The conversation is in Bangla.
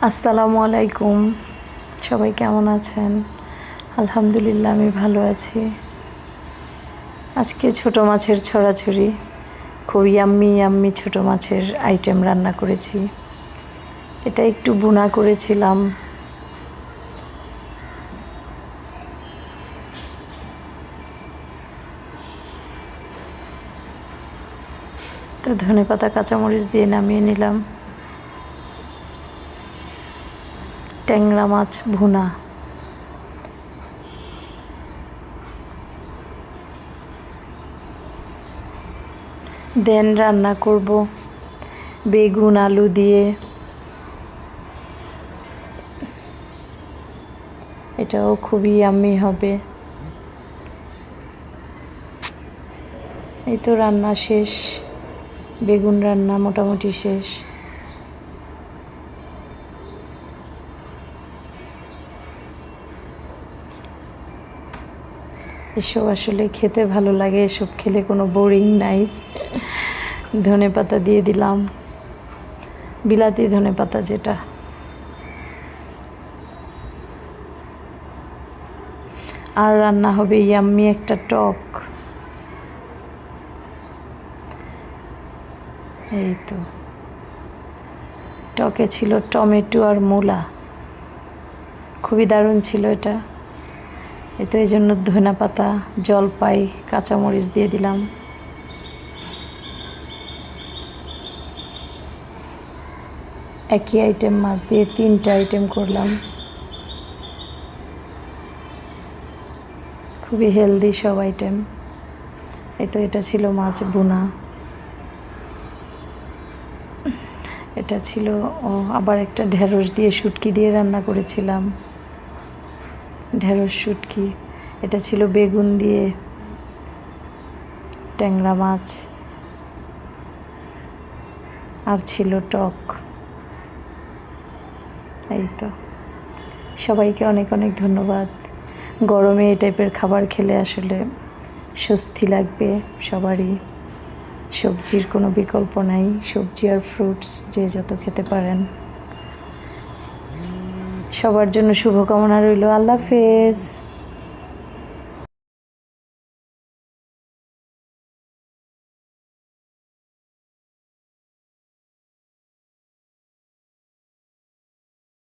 আসসালামু আলাইকুম। সবাই কেমন আছেন? আলহামদুলিল্লাহ, আমি ভালো আছি। আজকে ছোট মাছের ছড়াছড়ি, খুব ইয়াম্মি ইয়াম্মি ছোট মাছের আইটেম রান্না করেছি। এটা একটু ভুনা করেছিলাম। তো ধনেপাতা কাঁচামরিচ দিয়ে নামিয়ে নিলাম। ট্যাংরা মাছ ভুনা, দেন রান্না করব বেগুন আলু দিয়ে। এটাও খুবই ইয়াম্মি হবে। এই তো রান্না শেষ, বেগুন রান্না মোটামুটি শেষ। এসব আসলে খেতে ভালো লাগে, এসব খেলে কোনো বোরিং নাই। ধনেপাতা দিয়ে দিলাম, বিলাতি ধনেপাতা যেটা। আর রান্না হবে ইয়াম্মি একটা টক। এই তো টকে ছিল টমেটো আর মূলা, খুবই দারুণ ছিল এটা। এই তো এই জন্য ধনেপাতা, জলপাই, কাঁচামরিচ দিয়ে দিলাম। একই আইটেম মাছ দিয়ে 3টা আইটেম করলাম। খুবই হেলদি সব আইটেম। এই তো এটা ছিল মাছ ভুনা। এটা ছিল আবার একটা ঢেঁড়স দিয়ে শুটকি দিয়ে রান্না করেছিলাম, ঢেঁড়স শুটকি। এটা ছিল বেগুন দিয়ে, ট্যাংরা মাছ, আর ছিল টক। এই তো সবাইকে অনেক অনেক ধন্যবাদ। গরমে এই টাইপের খাবার খেলে আসলে স্বস্তি লাগবে সবারই। সবজির কোনো বিকল্প নাই, সবজি আর ফ্রুটস যে যত খেতে পারেন। সবার জন্য শুভকামনা রইল। আল্লাহ হাফেজ।